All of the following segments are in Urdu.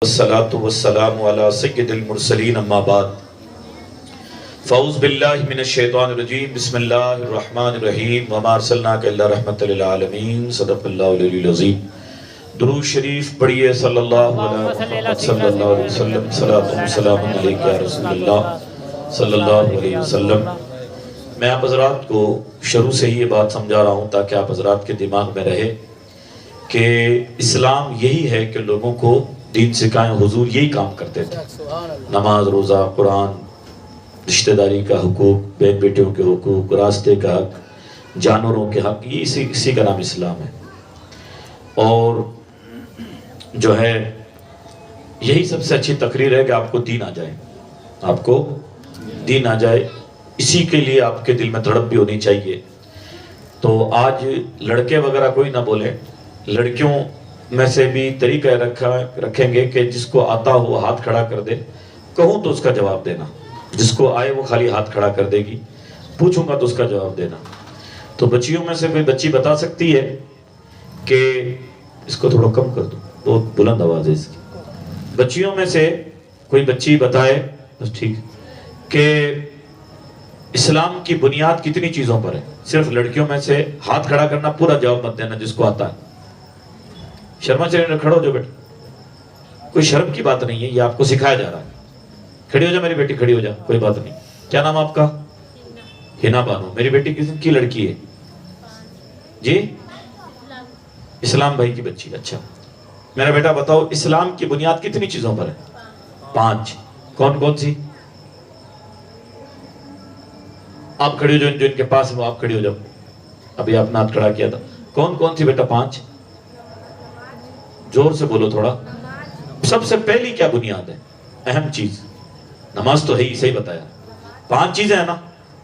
والصلاة والسلام على سید المرسلین اما بعد فاعوذ باللہ من الشیطان الرجیم بسم اللہ الرحمن الرحیم وما ارسلناک الا رحمۃ للعالمین صدق اللہ العلی العظیم۔ درود شریف پڑھیے صلی اللہ علیہ محمد صلی اللہ علیہ وسلم، صلاۃ و سلام علیک یا رسول اللہ صلی اللہ علیہ وسلم۔ میں آپ حضرات کو شروع سے ہی یہ بات سمجھا رہا ہوں تاکہ آپ حضرات کے دماغ میں رہے کہ اسلام یہی ہے کہ لوگوں کو دین سکھائیں۔ حضور یہی کام کرتے تھے، نماز، روزہ، قرآن، رشتہ داری کا حقوق، بہن بیٹیوں کے حقوق، راستے کا حق، جانوروں کے حق، یہ اسی کا نام اسلام ہے۔ اور جو ہے یہی سب سے اچھی تقریر ہے کہ آپ کو دین آ جائے، آپ کو دین آ جائے، اسی کے لیے آپ کے دل میں تڑپ بھی ہونی چاہیے۔ تو آج لڑکے وغیرہ کوئی نہ بولے، لڑکیوں میں سے بھی طریقہ رکھیں گے کہ جس کو آتا ہو ہاتھ کھڑا کر دے، کہوں تو اس کا جواب دینا، جس کو آئے وہ خالی ہاتھ کھڑا کر دے گی، پوچھوں گا تو اس کا جواب دینا۔ تو بچیوں میں سے کوئی بچی بتا سکتی ہے کہ اس کو تھوڑا کم کر دو، بہت بلند آواز ہے اس کی۔ بچیوں میں سے کوئی بچی بتائے، بس ٹھیک، کہ اسلام کی بنیاد کتنی چیزوں پر ہے؟ صرف لڑکیوں میں سے ہاتھ کھڑا کرنا، پورا جواب مت دینا جس کو آتا ہے۔ شرما چلے کھڑو ہو جو بیٹا، کوئی شرم کی بات نہیں ہے، یہ آپ کو سکھایا جا رہا ہے۔ کھڑی ہو جا میری بیٹی، کھڑی ہو جا، کوئی بات نہیں۔ کیا نام آپ کا؟ ہنا بانو۔ میری بیٹی کس کی لڑکی ہے جی؟ اسلام بھائی کی بچی۔ اچھا میرا بیٹا بتاؤ، اسلام کی بنیاد کتنی چیزوں پر ہے؟ 5۔ کون کون سی؟ آپ کھڑی ہو جو ان کے پاس وہ، آپ کھڑی ہو جاؤ، ابھی آپ نے ہاتھ کھڑا کیا تھا۔ کون کون سی بیٹا 5؟ زور سے بولو تھوڑا۔ سب سے پہلی کیا بنیاد ہے؟ اہم چیز نماز تو ہے ہی، صحیح بتایا۔ 5 چیزیں ہیں نا،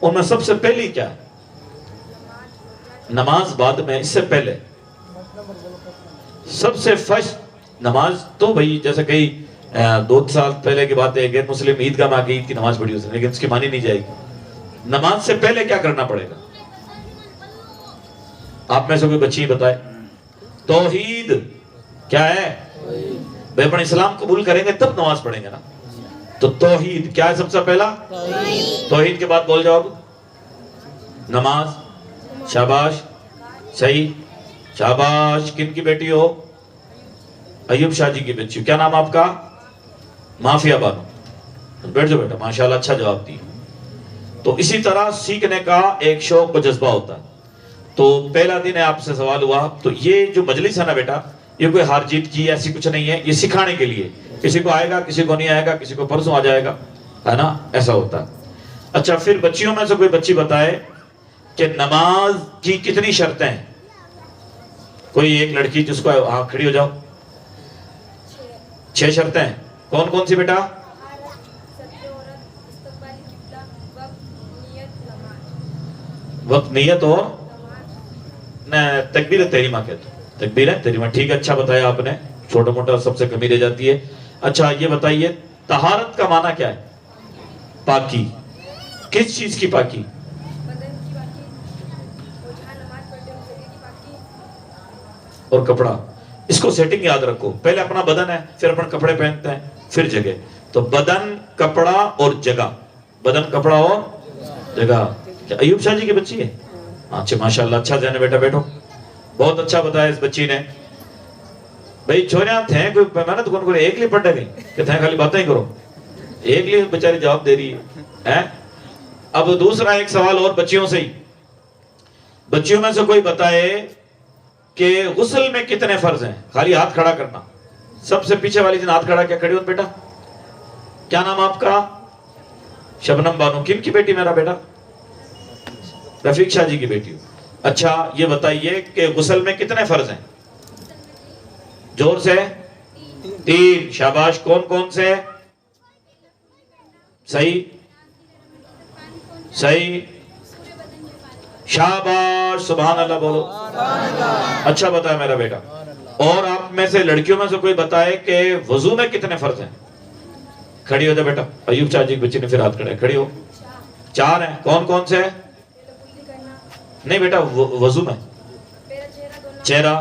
ان میں سب سے پہلی کیا ہے؟ نماز بعد میں، اس سے پہلے سب سے فرسٹ نماز۔ تو بھائی جیسے کئی 2 سال پہلے کی بات ہے، غیر مسلم عیدگاہ میں آ کے عید کی نماز پڑھی اس نے، لیکن اس کی مانی نہیں جائے گی۔ نماز سے پہلے کیا کرنا پڑے گا؟ آپ میں سے کوئی بچی بتائے۔ توحید کیا ہے؟ بھائی اپنے اسلام قبول کریں گے تب نماز پڑھیں گے نا۔ تو توحید کیا ہے سب سے پہلا؟ توحید کے بعد بول جاؤ نماز۔ شاباش، صحیح، شاباش۔ کن کی بیٹی ہو؟ ایوب شاہ جی کی بچی ہو۔ کیا نام آپ کا؟ مافیا بانو۔ بیٹھ جاؤ بیٹا، ماشاءاللہ اچھا جواب دی۔ تو اسی طرح سیکھنے کا ایک شوق و جذبہ ہوتا ہے۔ تو پہلا دن ہے، آپ سے سوال ہوا، تو یہ جو مجلس ہے نا بیٹا، یہ کوئی ہار جیت کی ایسی کچھ نہیں ہے، یہ سکھانے کے لیے۔ کسی کو آئے گا، کسی کو نہیں آئے گا، کسی کو پرسوں آ جائے گا، ہے نا، ایسا ہوتا ہے۔ اچھا پھر بچیوں میں سے کوئی بچی بتائے کہ نماز کی کتنی شرطیں ہیں؟ کوئی ایک لڑکی جس کو، ہاں کھڑی ہو جاؤ۔ 6 شرطیں ہیں۔ کون کون سی بیٹا؟ وقت، نیت اور تکبیر تحریمہ کہتے ہیں۔ تکبیر تحریمہ، ٹھیک ہے، اچھا بتایا آپ نے، چھوٹا موٹا سب سے کمی رہ جاتی ہے۔ اچھا یہ بتائیے، طہارت کا معنی کیا ہے؟ پاکی۔ کس چیز کی پاکی؟ اور کپڑا۔ اس کو سیٹنگ یاد رکھو، پہلے اپنا بدن ہے، پھر اپنے کپڑے پہنتے ہیں، پھر جگہ۔ تو بدن، کپڑا اور جگہ، بدن، کپڑا اور جگہ۔ کیا ایوب شاہ جی کی بچی ہے؟ اچھا ماشاءاللہ، اچھا ذہن ہے بیٹا، بیٹھو۔ بہت اچھا بتایا اس بچی نے۔ بھئی چھوڑیاں تھیں کوئی محنت کون کرے، ایک لیے پڑھنے گئی کہ تھیں خالی باتیں ہی کرو، ایک لیے بچاری جواب دے رہی ہے۔ اب دوسرا ایک سوال اور بچیوں سے ہی، بچیوں میں سے کوئی بتائے کہ غسل میں کتنے فرض ہیں؟ خالی ہاتھ کھڑا کرنا۔ سب سے پیچھے والی جن ہاتھ کھڑا کیا، کھڑی ہو بیٹا۔ کیا نام آپ کا؟ شبنم بانو۔ کن کی بیٹی میرا بیٹا؟ رفیق شاہ جی کی بیٹی ہو۔ اچھا یہ بتائیے کہ غسل میں کتنے فرض ہیں؟ زور سے۔ 3۔ شاباش۔ کون کون سے؟ صحیح، صحیح، شاباش، سبحان اللہ بولو۔ اچھا بتایا میرا بیٹا۔ اور آپ میں سے لڑکیوں میں سے کوئی بتائے کہ وضو میں کتنے فرض ہیں؟ کھڑی ہو جا بیٹا۔ ایوب شاہ جی کی بچی نے پھر ہاتھ کھڑے، کھڑی ہو۔ 4 ہیں۔ کون کون سے؟ نہیں بیٹا، وضو میں چہرہ،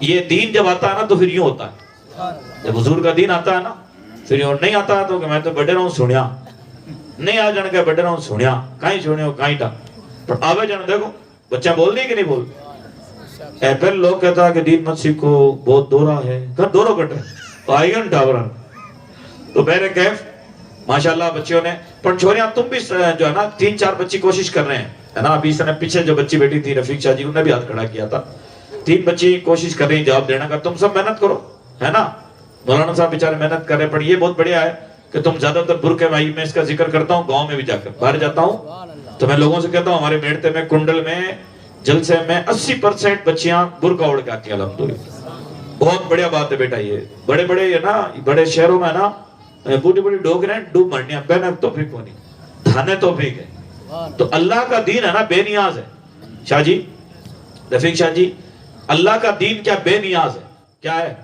یہ دین جب آتا ہے نا تو پھر یوں ہوتا ہے، جب حضور کا دین آتا ہے نا پھر یوں نہیں آتا تو کہ میں تو بڑے رہوں سنیا نہیں آ جان کے بڑے رہوں سنیا کہیں سنیا ہو کہیں ٹا پر آوے جان دیکھو بچہ بول دی کہ نہیں بول اے پھر لوگ کہتا ہے کہ دین مت سیکھو بہت دورہ ہے، کہاں دورہ کٹ ہے تو آئی گن ٹاورن تو میرے کیف ماشاءاللہ بچیوں نے پر چھوڑیاں تم بھی جو ہے نا 3-4 بچی کوشش کر رہے ہیں ہے نا، ابھی اس نے پیچھے جو بچی بیٹی تھی رفیق شاہ جی انہوں نے بھی ہاتھ کھڑا کیا تھا، 3 بچی کوشش کر رہی ہیں جواب دینا کا، تم سب محنت کرو ہے نا، مولانا صاحب بیچارے محنت کر رہے ہیں، پر یہ بہت بڑھیا ہے کہ تم زیادہ تر برقع بھائی میں اس کا ذکر کرتا ہوں، گاؤں میں بھی جا کر باہر جاتا ہوں تو میں لوگوں سے کہتا ہوں ہمارے میڑتے میں کنڈل میں جلسے میں 80% بچیاں برقع اوڑھ کے آتی ہیں الحمدللہ، بہت بڑھیا بات ہے بیٹا، یہ بڑے بڑے ہے نا بڑے شہروں میں نا بوڑھی بوڑھی ڈوگریں ڈوب مرنیاں بہن توفیق ہونی دھانے توفیق ہے، تو اللہ کا دین ہے نا بے نیاز ہے شاہ جی رفیق شاہ جی، اللہ کا دین کیا بے نیاز ہے، کیا ہے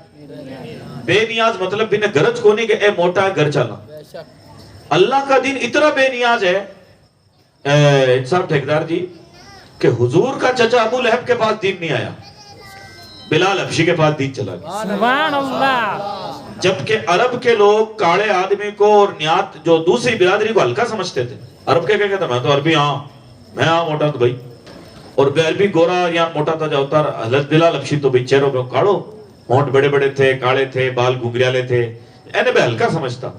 بے نیاز، مطلب بھی نے گرج کو نہیں کہ اے موٹا ہے گھر چلا، اللہ کا دین اتنا بے نیاز ہے انصاف ٹھیکدار جی کہ حضور کا چچا ابو لہب کے پاس دین نہیں آیا، بلال حبشی کے پاس دین چلا گیا، سبحان اللہ، جبکہ عرب کے لوگ کاڑے آدمی کو اور نیات جو دوسری برادری کو ہلکا سمجھتے تھے، عرب کے کہتے میں تو عربی ہاں میں ہاں موٹا تو بھائی، اور عربی گورا یا موٹا تھا جاتا حضرت بلال حبشی تو بھئی چہروں پہ کاڑو ہونٹ بڑے بڑے تھے کاڑے تھے بال گھگریالے تھے، اینے بے ہلکا سمجھتا،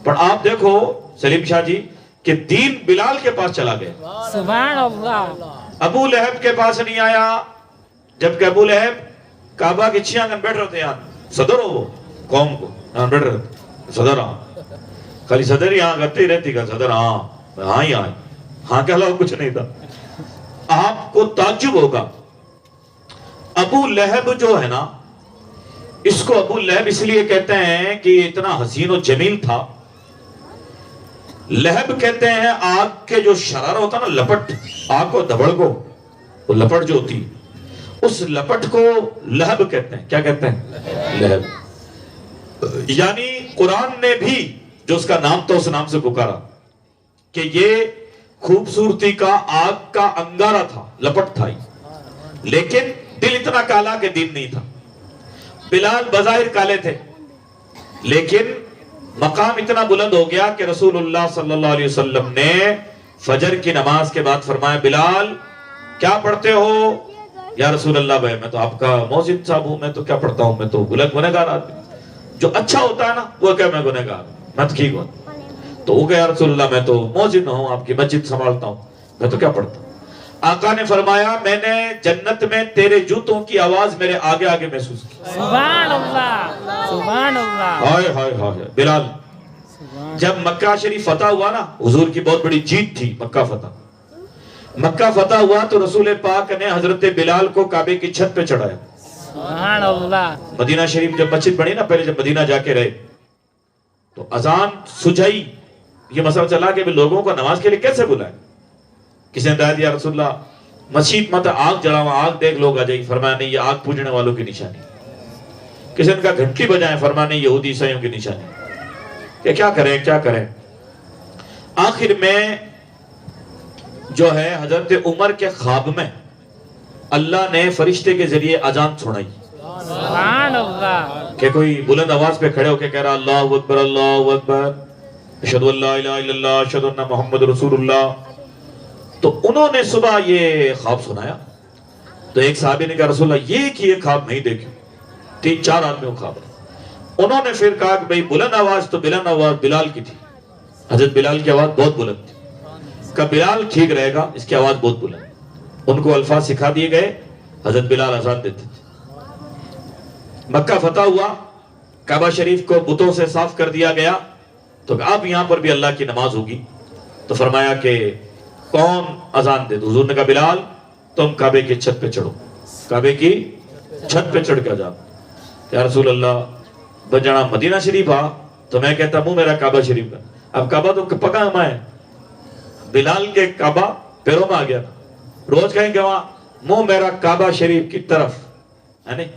پر آپ دیکھو سلیم شاہ جی کہ دین بلال کے پاس چلا گیا، سبحان اللہ، ابو لہب کے پاس نہیں آیا، جبکہ ابو لہب کعبہ کی چھیاں گن بیٹھ رہے تھے، یہاں صدر ہو وہ قوم کو یہاں بیٹھ رہے تھے، صدر ہاں خالی صدر ہی ہاں کرتے ہی رہتی کہ صدر ہاں ہاں ہی آئے ہاں کے علاوہ کچھ نہیں تھا۔ آپ کو تعجب ہوگا ابو لہب جو ہے نا اس کو ابو لہب اس لیے کہتے ہیں کہ یہ اتنا حسین و جمیل تھا، لہب کہتے ہیں آگ کے جو شرارہ ہوتا نا لپٹ، آگ کو دبڑ کو وہ لپٹ جو ہوتی اس لپٹ کو لہب کہتے ہیں، کیا کہتے ہیں لہب، یعنی قرآن نے بھی جو اس کا نام تھا اس نام سے پکارا کہ یہ خوبصورتی کا آگ کا انگارہ تھا لپٹ تھا، لیکن دل اتنا کالا کہ دین نہیں تھا، بلال بظاہر کالے تھے لیکن مقام اتنا بلند ہو گیا کہ رسول اللہ صلی اللہ علیہ وسلم نے فجر کی نماز کے بعد فرمایا بلال کیا پڑھتے ہو؟ یا رسول اللہ بھائی میں تو آپ کا موذن صاحب ہوں، میں تو کیا پڑھتا ہوں، میں تو گنہگار آدمی، جو اچھا ہوتا ہے نا وہ کہ میں گنہگار میں تو ٹھیک ہوں، تو وہ کہ یا رسول اللہ میں تو موذن ہوں، آپ کی مسجد سنبھالتا ہوں، میں تو کیا پڑھتا ہوں۔ آقا نے فرمایا میں نے جنت میں تیرے جوتوں کی آواز میرے آگے آگے محسوس کی، سبحان اللہ، سبحان اللہ، ہائے ہائے ہائے بلال جب مکہ شریف فتح ہوا نا حضور کی بہت بڑی جیت تھی، مکہ فتح ہوا تو رسول پاک نے حضرت بلال کو کعبے کی چھت پہ چڑھایا، سبحان اللہ، مدینہ شریف جب مسجد بنی نا پہلے جب مدینہ جا کے رہے تو اذان سجائی، یہ مسئلہ چلا کہ لوگوں کو نماز کے لیے کیسے بلائیں، کسی نے ہدایت دیا رسول اللہ مسجد مت آگ جلاؤ، آگ دیکھ لوگ آ جائیں، فرمایا نہیں یہ آگ پوجنے والوں کی نشانی، کسی نے کہا گھنٹی بجائیں، فرمایا نہیں یہودی عیسائیوں کی نشانی، کہ کیا کریں، آخر میں جو ہے حضرت عمر کے خواب میں اللہ نے فرشتے کے ذریعے اذان سنائی، سبحان اللہ، کہ کوئی بلند آواز پہ کھڑے ہو کے کہہ رہا اللہ اکبر اللہ اکبر اشہد ان لا الہ الا اللہ اشہد ان محمد رسول اللہ، تو انہوں نے صبح یہ خواب سنایا، تو ایک صحابی نے کہا رسول اللہ یہ خواب نہیں دیکھی، 3-4 آدمیوں خواب، انہوں نے پھر کہا کہ بھئی بلند آواز تو بلند آواز بلال کی تھی، حضرت بلال کی آواز بہت بلند تھی، کہ بلال ٹھیک رہے گا اس کی آواز بہت بلند، ان کو الفاظ سکھا دیے گئے، حضرت بلال اذان دیتے تھے، مکہ فتح ہوا، کعبہ شریف کو بتوں سے صاف کر دیا گیا، تو اب یہاں پر بھی اللہ کی نماز ہوگی، تو فرمایا کہ کون اذان دے، تو حضور نے کہا بلال تم کعبے کی چھت پہ چڑھو، کعبے کی چھت پہ چڑھ کے اذان، یا رسول اللہ بجانا مدینہ شریف آ تو میں کہتا منہ میرا کعبہ شریف کا، اب کعبہ تو پکا ہما ہے، بلال کے کعبہ پیروں میں آ گیا، روز کہیں گے وہاں منہ میرا کعبہ شریف کی طرف ہے نہیں،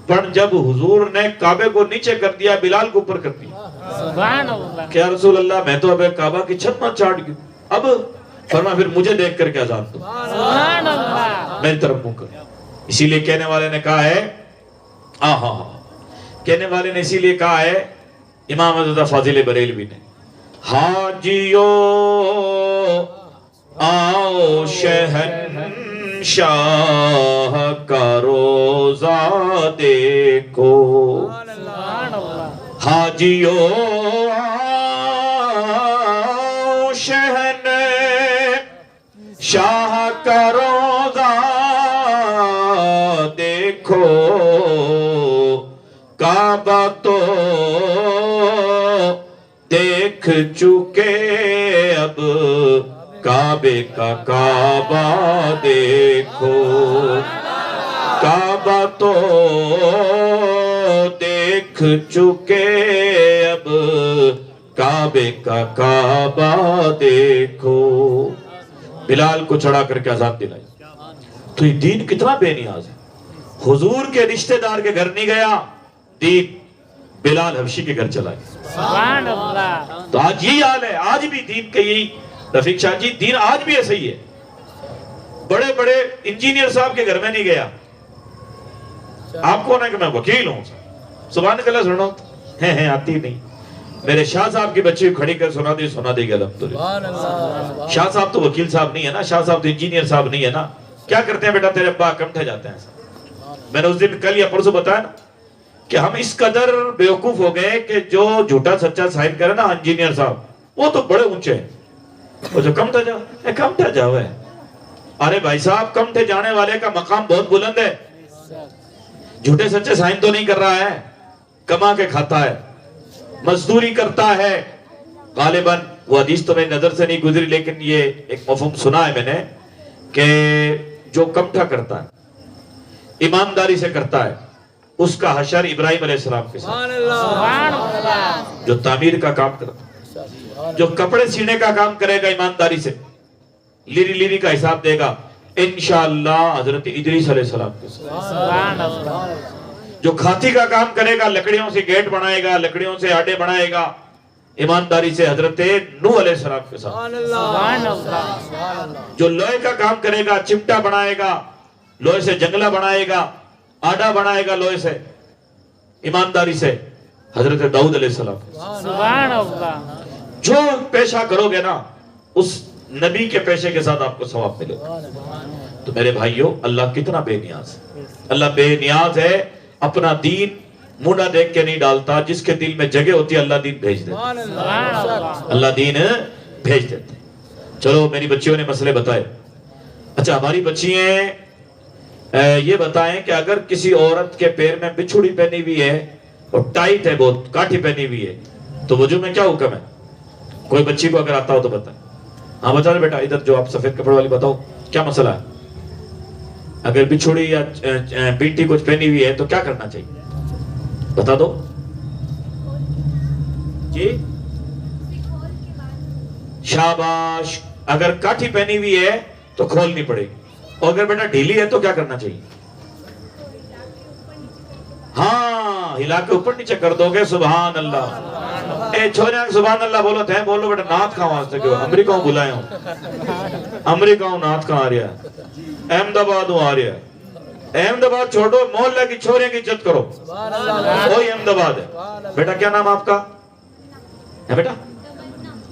پر جب حضور نے کعبے کو نیچے کر دیا بلال کو اوپر کر دیا، سبحان اللہ، کہ یا رسول اللہ میں تو اب کعبہ کی چھت میں چاٹ گئی، اب فرمایا پھر مجھے دیکھ کر کے اذان دو، سبحان اللہ میری طرف منہ کر۔ اسی لیے کہنے والے نے کہا ہے، کہنے والے نے اسی لیے کہا ہے امام حضرت فاضل بریلوی نے، حاجیو آؤ شہنشاہ کا روزہ دیکھو، سبحان اللہ حاجیو آؤ شہنشاہ کا روزہ دیکھو، کعبہ تو دیکھ چکے اب کعبے کا کعبہ دیکھو، کعبہ تو دیکھ چکے اب کعبے کا کعبہ دیکھو۔ بلال کو چڑھا کر کے اذان دلائی۔ تو یہ دین کتنا بے نیاز ہے۔ حضور کے رشتہ دار کے گھر نہیں گیا، دین بلال حبشی کے گھر چلا گیا۔ سبحان اللہ تو آج یہی حال ہے، آج بھی دین کا یہی، رفیق شاہ جی دین آج بھی ایسا ہی ہے۔ بڑے بڑے انجینئر صاحب کے گھر میں نہیں گیا۔ آپ کون ہے کہ میں وکیل ہوں؟ سبحان اللہ سنو، ہیں آتی نہیں۔ میرے شاہ صاحب کی بچی کھڑی کر سنا دے گا الحمدللہ۔ شاہ صاحب تو وکیل صاحب نہیں ہے نا، شاہ صاحب تو انجینئر صاحب نہیں ہے نا۔ کیا کرتے ہیں بیٹا؟ تیرے ابا کمٹھے جاتے ہیں۔ میں نے اس دن کل یا پرسوں بتایا نا کہ ہم اس قدر بیوقوف ہو گئے کہ جو جھوٹا سچا سائن کرے نا انجینئر صاحب، وہ تو بڑے اونچے ہیں، وہ جو کمٹھا جاؤ ہے۔ ارے بھائی صاحب، کمٹھے جانے والے کا مقام بہت بلند ہے، جھوٹے سچے سائن تو نہیں کر رہا ہے، کما کے کھاتا ہے، مزدوری کرتا ہے۔ غالباً وہ حدیث تو میری نظر سے نہیں گزری، لیکن یہ ایک مفہوم سنا ہے میں نے کہ جو کمٹھا کرتا ہے، ایمانداری سے کرتا ہے، اس کا حشر ابراہیم علیہ السلام کے ساتھ۔ سبحان اللہ جو تعمیر کا کام کرتا ہے، جو کپڑے سینے کا کام کرے گا ایمانداری سے، لیری کا حساب دے گا انشاءاللہ حضرت ادریس علیہ السلام کے ساتھ۔ سبحان اللہ جو کھاتی کا کام کرے گا، لکڑیوں سے گیٹ بنائے گا، لکڑیوں سے آڈے بنائے گا، ایمانداری سے حضرت نوح علیہ السلام کے ساتھ۔ سبحان اللہ جو لوہے کا کام کرے گا، چمٹا بنائے گا، لوہے سے جنگلہ بنائے گا، آڈا بنائے گا لوہے سے، ایمانداری سے حضرت داؤد علیہ السلام کے ساتھ۔ سبحان اللہ جو پیشہ کرو گے نا، اس نبی کے پیشے کے ساتھ آپ کو ثواب ملے گا۔ تو میرے بھائیوں، اللہ کتنا بے نیاز ہے۔ اللہ بے نیاز ہے، اپنا دین موڈا دیکھ کے نہیں ڈالتا، جس کے دل میں جگہ ہوتی ہے اللہ دین بھیج دیتا، سبحان اللہ اللہ دین بھیج دیتے۔ چلو میری بچیوں نے مسئلے بتائے۔ اچھا، ہماری بچیاں یہ بتائیں کہ اگر کسی عورت کے پیر میں بچھڑی پہنی ہوئی ہے اور ٹائٹ ہے، بہت کاٹھی پہنی ہوئی ہے، تو وضو میں کیا حکم ہے؟ کوئی بچی کو اگر آتا ہو تو بتائیں۔ ہاں بتا رہے بیٹا، ادھر جو آپ سفید کپڑے والی بتاؤ کیا مسئلہ ہے؟ اگر بچھڑی یا بیٹی کچھ پہنی ہوئی ہے تو کیا کرنا چاہیے؟ بتا دو جی۔ شاباش، اگر کاٹھی پہنی ہوئی ہے تو کھولنی پڑے گی، اور اگر بیٹا ڈھیلی ہے تو کیا کرنا چاہیے؟ ہاں، ہلا کے اوپر نیچے کر دو گے۔ سبحان اللہ۔ اے چھوڑے سبحان اللہ بولو تھے، بولو بیٹا نعت کہاں واسطے کیوں امریکہ ہوں بلائے ہوں، امریکہ ہوں نعت کہاں آ رہا ہے، احمد آباد ہوں آ رہا ہے۔ احمد آباد چھوڑو، محلہ کی چھوڑے کی عزت کرو، وہی احمد آباد ہے۔ بیٹا کیا نام آپ کا ہے بیٹا؟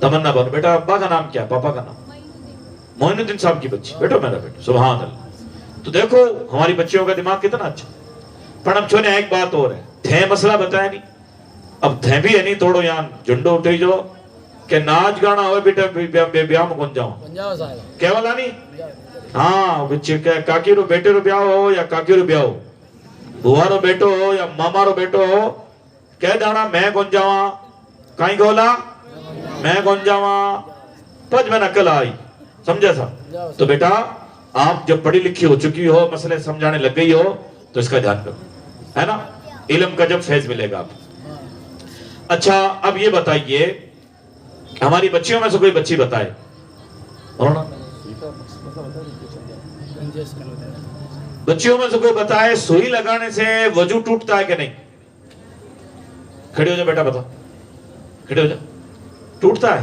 تمنا بانو۔ بیٹا ابا کا نام کیا ہے؟ پاپا کا نام؟ معین الدین صاحب کی بچی، بیٹو میرا بیٹا۔ سبحان اللہ۔ تو دیکھو ہماری بچیوں کا دماغ کتنا اچھا۔ پڑھم چھونے ایک بات اور ہے، تھے مسئلہ بتایا نہیں، اب تھے بھی ہے نہیں توڑو یہاں جنڈو اٹھے جو کہ ناچ گانا ہوئے بیٹا بیاہ میں کون جاؤں کیا والا نہیں؟ ہاں کاکی رو بیٹے رو بیاہ ہو یا کاکی رو بیاہ ہو، بوا رو بیٹو ہو یا ماما رو بیٹو ہو، کہہ دانا میں کون جاؤں کائیں گولا میں کون جاؤں پج میں نکل آئی، سمجھا سا؟ تو بیٹا آپ جب پڑھی لکھی ہو چکی ہو، مسئلے سمجھانے لگ گئی ہو، تو اس کا دھیان کرو، ہے نا؟ علم کا جب فیض ملے گا آپ۔ اچھا اب یہ بتائیے، ہماری بچیوں میں سے کوئی بچی بتائے، بچیوں میں سے کوئی بتائے سوئی لگانے سے وضو ٹوٹتا ہے کہ نہیں؟ کھڑے ہو جا بیٹا، بتا، کھڑے ہو جا، ٹوٹتا ہے؟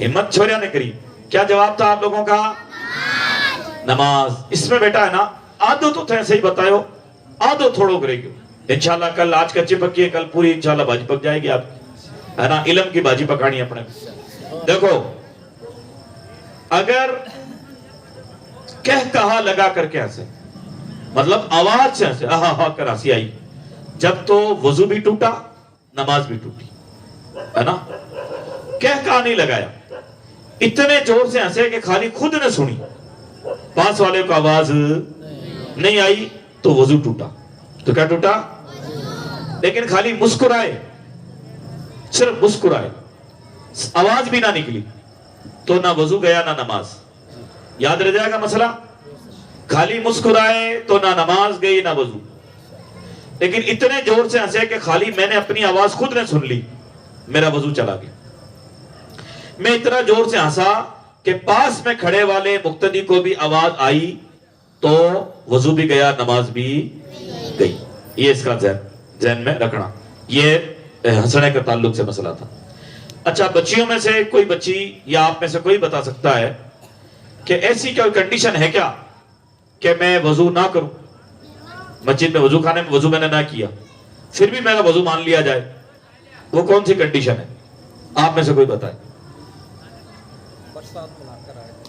ہمت چھوڑیا نے کری. کیا جواب تھا آپ لوگوں کا؟ نماز. اس میں بیٹا ہے نا آدھو تو تھے صحیح بتائیو, آدھو تھوڑو کرے گی. انشاءاللہ کل آج کچی پکی ہے, کل پوری انشاءاللہ باجی پک جائے گی آپ کی, ہے نا. علم کی باجی پکانی اپنے. دیکھو اگر کہا لگا کر کے ہنسے, مطلب آواز سے ہنسے, ہاں ہاں کر ہنسی آئی, جب تو وضو بھی ٹوٹا نماز بھی ٹوٹی, ہے نا. کہا نہیں لگایا, اتنے زور سے ہنسے کہ خالی خود نے سنی, پاس والے کو آواز نہیں آئی, تو وضو ٹوٹا. تو کیا ٹوٹا؟ لیکن خالی مسکرائے, صرف مسکرائے, آواز بھی نہ نکلی, تو نہ وضو گیا نہ نماز. یاد رہ جائے گا مسئلہ. خالی مسکرائے تو نہ نماز گئی نہ وضو. لیکن اتنے زور سے ہنسے کہ خالی میں نے اپنی آواز خود نے سن لی, میرا وضو چلا گیا. میں اتنا زور سے ہنسا کہ پاس میں کھڑے والے مقتدی کو بھی آواز آئی, تو وضو بھی گیا نماز بھی گئی. یہ اس کا ذہن میں رکھنا. یہ ہنسنے کے تعلق سے مسئلہ تھا. اچھا, بچیوں میں سے کوئی بچی یا آپ میں سے کوئی بتا سکتا ہے کہ ایسی کوئی کنڈیشن ہے کیا کہ میں وضو نہ کروں, مسجد میں وضو خانے میں وضو میں نے نہ کیا, پھر بھی میرا وضو مان لیا جائے؟ وہ کون سی کنڈیشن ہے؟ آپ میں سے کوئی بتائے.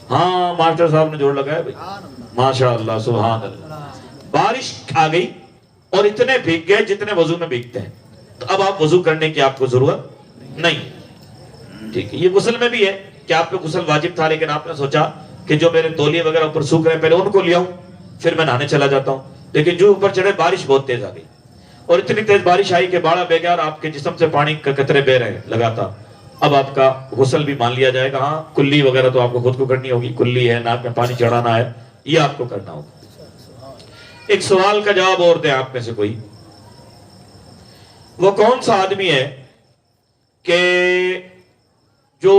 ہاں ماسٹر صاحب نے جوڑ لگایا بھائی, ماشاءاللہ سبحان اللہ. بارش آ گئی اور اتنے بھیگ گئے جتنے وضو میں بھیگتے ہیں, تو اب آپ وضو کرنے کی آپ کو ضرورت نہیں. ٹھیک ہے, یہ غسل میں بھی ہے کہ آپ پہ غسل واجب تھا, لیکن آپ نے سوچا کہ جو میرے تولیے وغیرہ اوپر سوکھ رہے ہیں پہلے ان کو لے آؤں, پھر میں نہانے چلا جاتا ہوں. لیکن جو اوپر چڑھے بارش بہت تیز آ گئی, اور اتنی تیز بارش آئی کہ باڑا بہ گیا اور آپ کے جسم سے پانی کے قطرے بہ رہے ہیں لگاتار. اب آپ کا غسل بھی مان لیا جائے گا. ہاں کلی وغیرہ تو آپ کو خود کو کرنی ہوگی, کلی ہے, ناک میں پانی چڑھانا ہے, یہ آپ کو کرنا ہوگا. ایک سوال کا جواب اور دیں آپ میں سے کوئی. وہ کون سا آدمی ہے کہ جو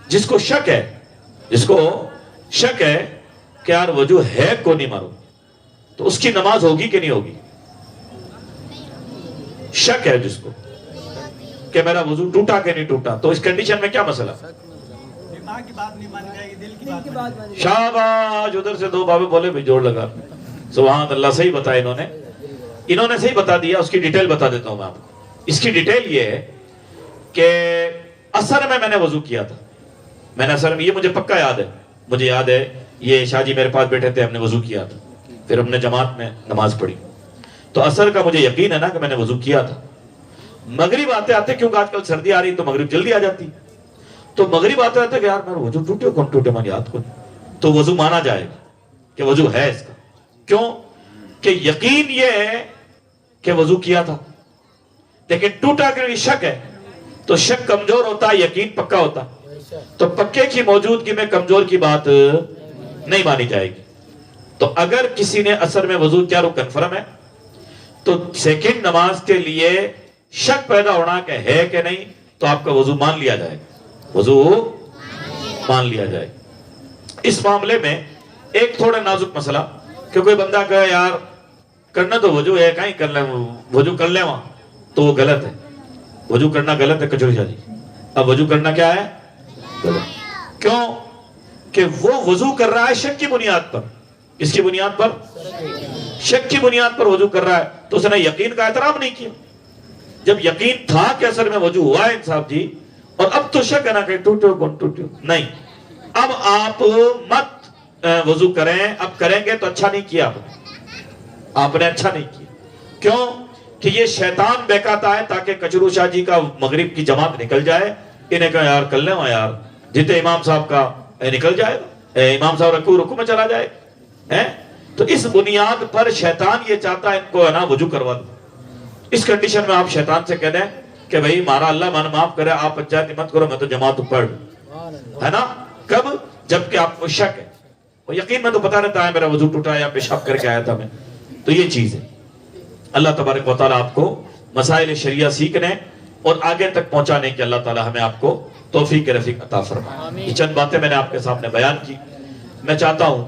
جس کو شک ہے کہ یار وضو ہے کو نہیں مارو, تو اس کی نماز ہوگی کہ نہیں ہوگی؟ شک ہے جس کو کہ میرا وضو ٹوٹا کہ نہیں ٹوٹا, تو اس کنڈیشن میں کیا مسئلہ؟ شاباش, ادھر سے دو بابے بولے بھی جوڑ لگا. سبحان اللہ, صحیح بتایا انہوں نے صحیح بتا دیا. اس کی ڈیٹیل بتا دیتا ہوں میں آپ کو. اس کی ڈیٹیل یہ ہے کہ عصر میں نے وضو کیا تھا. میں نے عصر میں, یہ مجھے پکا یاد ہے, مجھے یاد ہے یہ شاہ جی میرے پاس بیٹھے تھے, ہم نے وضو کیا تھا, پھر ہم نے جماعت میں نماز پڑھی. تو عصر کا مجھے یقین ہے نا کہ میں نے وضو کیا تھا. مغرب آتے آتے, کیونکہ آج کل سردی آ رہی تو مغرب جلدی آ جاتی, تو مغرب آتے آتے کہ یار میرا وضو ٹوٹے کون ٹوٹے من یاد کو, تو وضو مانا جائے گا کہ وضو ہے اس کا. کیوں کہ یقین یہ ہے کہ وضو کیا تھا, لیکن ٹوٹا کہ شک ہے, تو شک کمزور ہوتا ہے, یقین پکا ہوتا. تو پکے کی موجودگی میں کمزور کی بات نہیں مانی جائے گی. تو اگر کسی نے عصر میں وضو کیا, وہ کنفرم ہے, تو سیکنڈ نماز کے لیے شک پیدا ہونا کہ ہے کہ نہیں, تو آپ کا وضو مان لیا جائے گا, وضو مان لیا جائے. اس معاملے میں ایک تھوڑا نازک مسئلہ کہ کوئی بندہ کہے یار کرنا تو وضو ہے, کہیں کر لیں وضو کر لیں وہاں, تو وہ غلط ہے. وضو کرنا غلط ہے کچوری شاہ جی. اب وضو کرنا کیا ہے؟ غلط. کیوں کہ وہ وضو کر رہا ہے شک کی بنیاد پر. کس کی بنیاد پر؟ شک کی بنیاد پر وضو کر رہا ہے, تو اس نے یقین کا احترام نہیں کیا. جب یقین تھا کہ اثر میں وضو ہوا ہے انصاف جی, اور اب تو شک ہے نا کہ ٹوٹو کون ٹوٹو نہیں, اب آپ مت وضو کریں. اب کریں گے تو اچھا نہیں کیا آپ نے, اچھا نہیں کیا. کیوں کہ یہ شیطان بہکاتا ہے تاکہ کچرو شاہ جی کا مغرب کی جماعت نکل جائے. انہیں کہا یار کر لیں یار, جتنے امام صاحب کا نکل جائے, امام صاحب رکوع میں چلا جائے. تو اس بنیاد پر شیطان یہ چاہتا ہے ان کو ہے نا وضو کروا دو. اس کنڈیشن میں آپ شیطان سے کہہ دیں کہ بھئی مارا اللہ من معاف کرے, آپ پنچایت مت کرو, میں تو جماعت پڑھ, ہے نا. کب؟ جبکہ آپ کو شک ہے. اور یقین میں تو پتا رہتا ہے میرا وضو ٹوٹا یا پیشاب کر کے آیا تھا میں. تو یہ چیز ہے. اللہ تبارک و تعالیٰ آپ کو مسائل شریعہ سیکھنے اور آگے تک پہنچانے کی اللہ تعالیٰ ہمیں آپ کو توفیق رفیق عطا فرمائے. یہ چند باتیں میں نے آپ کے سامنے بیان کی. میں چاہتا ہوں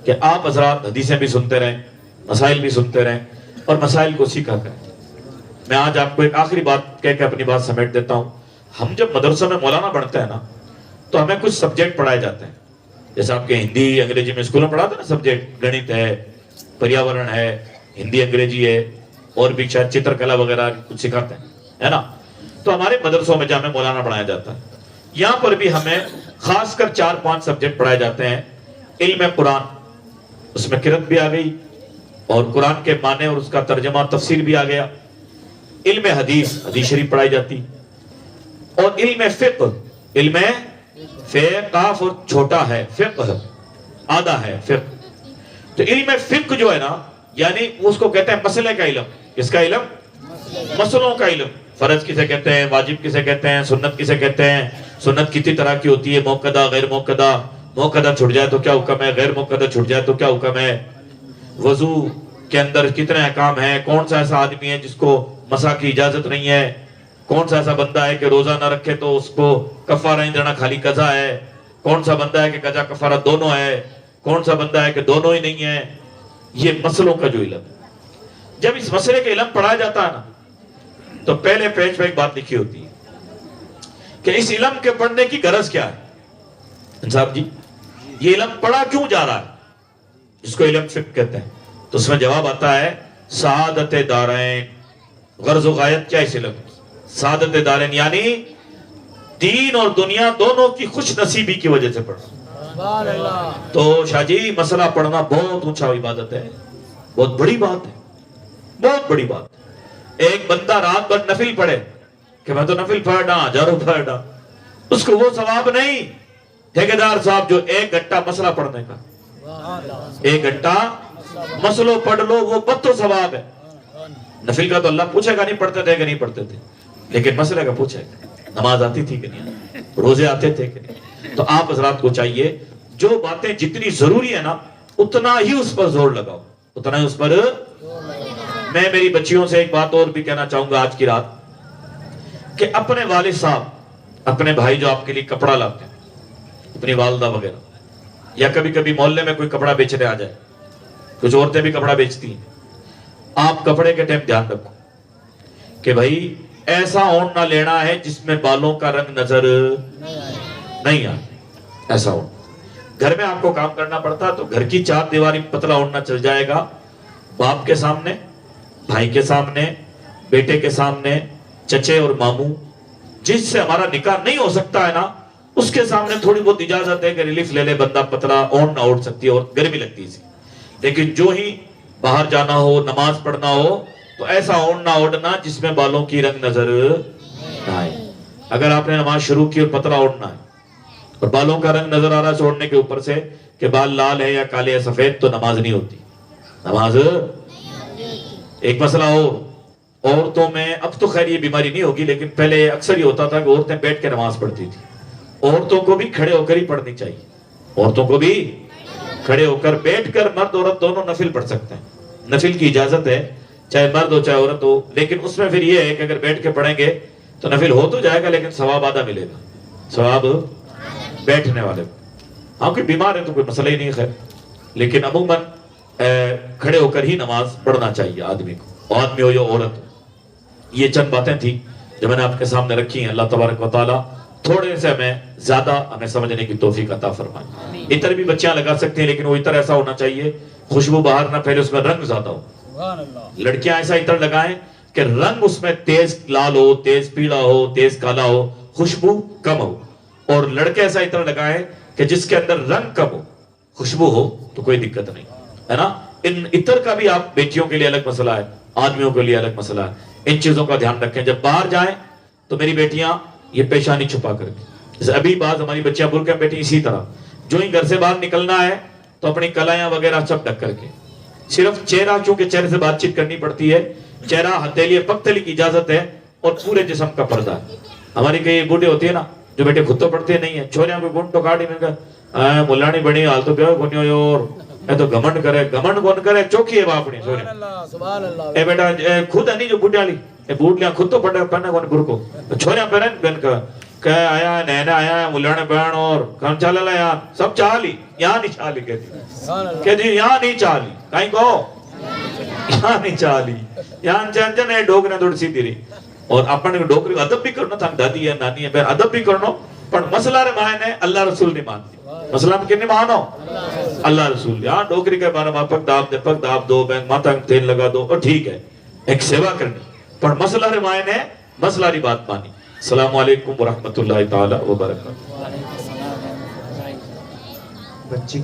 کہ آپ حضرات حدیثیں بھی سنتے رہیں, مسائل بھی سنتے رہیں, اور مسائل کو سیکھا کریں. میں آج آپ کو ایک آخری بات کہہ کے اپنی بات سمیٹ دیتا ہوں. ہم جب مدرسوں میں مولانا بنتے ہیں نا تو ہمیں کچھ سبجیکٹ پڑھائے جاتے ہیں. جیسے آپ کے ہندی انگریزی میں اسکول میں پڑھاتے ہیں نا سبجیکٹ, گنت ہے, پریاورن ہے, ہندی انگریزی ہے, اور بھی شاید چتر کلا وغیرہ کچھ سکھاتے ہیں, ہے نا. تو ہمارے مدرسوں میں جامع مولانا پڑھایا جاتا ہے. یہاں پر بھی ہمیں خاص کر 4-5 سبجیکٹ پڑھائے جاتے ہیں. علم قرآن, اس میں قرأت بھی آ گئی اور قرآن کے معنی اور اس کا ترجمہ تفسیر بھی آ گیا. علم حدیث, حدیث شریف پڑھائی جاتی. اور علم فقہ, علم فقہ قاف اور چھوٹا ہے, فقہ آدھا ہے فقہ. تو علم فقہ جو ہے نا, یعنی اس کو کہتے ہیں مسئلے کا علم. کس کا علم؟ مسئلوں کا علم. فرض کسے کہتے ہیں, واجب کسے کہتے ہیں, سنت کسے کہتے ہیں, سنت کتنی طرح کی ہوتی ہے, موقدہ غیر موقدہ, موقدہ چھٹ جائے تو کیا حکم ہے, غیر موقدہ چھٹ جائے تو کیا حکم ہے, وضو کے اندر کتنے احکام ہیں, کون سا ایسا آدمی ہے جس کو مسح کی اجازت نہیں ہے, کون سا ایسا بندہ ہے کہ روزہ نہ رکھے تو اس کو کفارہ نہیں دینا, خالی قضا ہے, کون سا بندہ ہے کہ قضا کفارہ دونوں ہے, کون سا بندہ ہے کہ دونوں ہی نہیں ہے. یہ مسئلوں کا جو علم. جب اس مسئلے کا علم پڑھا جاتا ہے نا تو پہلے پیج پہ ایک بات لکھی ہوتی ہے کہ اس علم کے پڑھنے کی غرض کیا ہے. صاحب جی یہ علم پڑھا کیوں جا رہا ہے, جس کو علم فقہ کہتے ہیں. تو اس میں جواب آتا ہے سعادت دارین. غرض و غایت کیا اس علم کی؟ سعادت دارین یعنی دین اور دنیا دونوں کی خوش نصیبی کی وجہ سے پڑھنا. تو شاہ جی مسئلہ پڑھنا بہت اونچا عبادت ہے, بہت بڑی بات ہے, بہت بڑی بات. ایک بندہ رات بھر نفل پڑھے کہ میں تو نفل پڑھنا, ہزاروں پڑھنا, اس کو وہ ثواب نہیں ٹھیکیدار صاحب جو 1 گھنٹہ مسئلہ پڑھنے کا. 1 گھنٹہ مسئلوں پڑھ لو, وہ بہت ثواب ہے. نفل کا تو اللہ پوچھے گا نہیں پڑھتے تھے کہ نہیں پڑھتے تھے, لیکن مسئلے کا پوچھے گا نماز آتی تھی کہ نہیں, روزے آتے تھے کہ نہیں. تو آپ حضرات کو چاہیے جو باتیں جتنی ضروری ہے نا اتنا ہی اس پر زور لگاؤ, اتنا ہی اس پر. میں میری بچیوں سے ایک بات اور بھی کہنا چاہوں گا آج کی رات, کہ اپنے والد صاحب, اپنے بھائی جو آپ کے لیے کپڑا لاتے ہیں, اپنی والدہ وغیرہ, یا کبھی کبھی محلے میں کوئی کپڑا بیچنے آ جائے, کچھ عورتیں بھی کپڑا بیچتی ہیں, آپ کپڑے کے ٹائم دھیان رکھو کہ بھائی ایسا اون نہ لینا ہے جس میں بالوں کا رنگ نظر نہیں آئے. ایسا اون, گھر میں آپ کو کام کرنا پڑتا تو گھر کی 4 دیواری پتلا اوننا چل جائے گا, باپ کے سامنے, بھائی کے سامنے, بیٹے کے سامنے, چچے اور ماموں, جس سے ہمارا نکاح نہیں ہو سکتا ہے نا اس کے سامنے تھوڑی بہت اجازت ہے کہ ریلیف لے لے بندہ, پتلا اون نہ اوڑھ سکتی ہے اور گرمی لگتی ہے. لیکن جو ہی باہر جانا ہو, نماز پڑھنا ہو تو ایسا اون نہ اوڑھنا جس میں بالوں کی رنگ نظر نہ آئے. اگر آپ نے نماز شروع کی اور پتلا اوڑھنا ہے اور بالوں کا رنگ نظر آ رہا ہے اوڑھنے کے اوپر سے کہ بال لال ہے یا کالے یا سفید, تو نماز نہیں ہوتی. نماز. ایک مسئلہ ہو, عورتوں میں, اب تو خیر یہ بیماری نہیں ہوگی لیکن پہلے اکثر یہ ہوتا تھا کہ عورتیں بیٹھ کے نماز پڑھتی تھی. عورتوں کو بھی کھڑے ہو کر ہی پڑھنی چاہیے, عورتوں کو بھی کھڑے ہو کر, بیٹھ کر مرد عورت دونوں نفل پڑھ سکتے ہیں, نفل کی اجازت ہے چاہے مرد ہو چاہے عورت ہو. لیکن اس میں پھر یہ ہے کہ اگر بیٹھ کے پڑھیں گے تو نفل ہو تو جائے گا لیکن ثواب آدھا ملے گا, ثواب بیٹھنے والے کو. ہاں کوئی بیمار ہے تو کوئی مسئلہ ہی نہیں ہے, لیکن عموماً کھڑے ہو کر ہی نماز پڑھنا چاہیے آدمی کو, آدمی ہو یا عورت ہو. یہ چند باتیں تھیں جو میں نے آپ کے سامنے رکھی ہیں. اللہ تبارک و تعالیٰ تھوڑے سے ہمیں زیادہ ہمیں سمجھنے کی توفیق عطا فرمائے. عطر بھی بچیاں لگا سکتے ہیں لیکن وہ عطر ایسا ہونا چاہیے خوشبو باہر نہ پھیلے, اس میں رنگ زیادہ ہو. لڑکیاں ایسا عطر لگائیں کہ رنگ اس میں تیز لال ہو, تیز پیلا ہو, تیز کالا ہو, خوشبو کم ہو. اور لڑکے ایسا عطر لگائیں کہ جس کے اندر رنگ کم ہو, خوشبو ہو, تو کوئی دقت نہیں ہے نا. ان عطر کا بھی آپ بیٹیوں کے لیے الگ مسئلہ ہے, آدمیوں کے لیے الگ مسئلہ ہے. ان چیزوں کا دھیان رکھیں. جب باہر جائیں تو میری بیٹیاں یہ پیشانی چھپا کر کے, جیسے ابھی بعض ہماری بچیاں برقع میں بیٹھی, اسی طرح جو ہی گھر سے باہر نکلنا ہے تو اپنی کلائیاں وغیرہ سب ڈھک کر کے, صرف چہرہ, چونکہ چہرے سے بات چیت کرنی پڑتی ہے, چہرہ, ہتھیلی, پگتلی کی اجازت ہے, اور پورے جسم کا پردہ ہے. ہماری کئی بوڑھے ہوتی ہے نا جو بیٹے خود تو پڑھتے نہیں ہیں, چھوڑیاں کوئی گنڈ تو کاٹی میں کہا ملانی بڑی حال تو کیا گنی اور اے تو گھمنڈ کرے, گھمنڈ کون کرے, چوکی ہے باپنی. اے بیٹا خود ہے نہیں جو بوڑھے والی, اے بوڑھیاں خود تو پڑھے پڑھنے کون برکو, چھوڑیاں پہنے بہن کا کہ آیا ہے نینا آیا ہے ملانے بہن اور کہاں چالا لا یہاں سب چالی, یہاں نہیں چالی کہتی یہاں نہیں چالی, کہیں کو یہاں نہیں چالی, یہاں چنچن ہے ڈوگنے دوڑ سی تیری اور اپنے ڈوکری ادب بھی کرنا تھا دادی ہے نانی ہے بہن ادب بھی کرنا پر مسئلہ رے مانے اللہ رسول نہیں مانتی مسئلہ میں کنے مانو اللہ رسول ہاں ڈوکری کے بارے میں پک داب دو بہن ماتا تیل لگا دو اور ٹھیک ہے ایک سیوا کرنی پر مسئلہ رے مانے مسئلہ ری بات مانی. السلام علیکم ورحمۃ اللہ تعالی وبرکاتہ.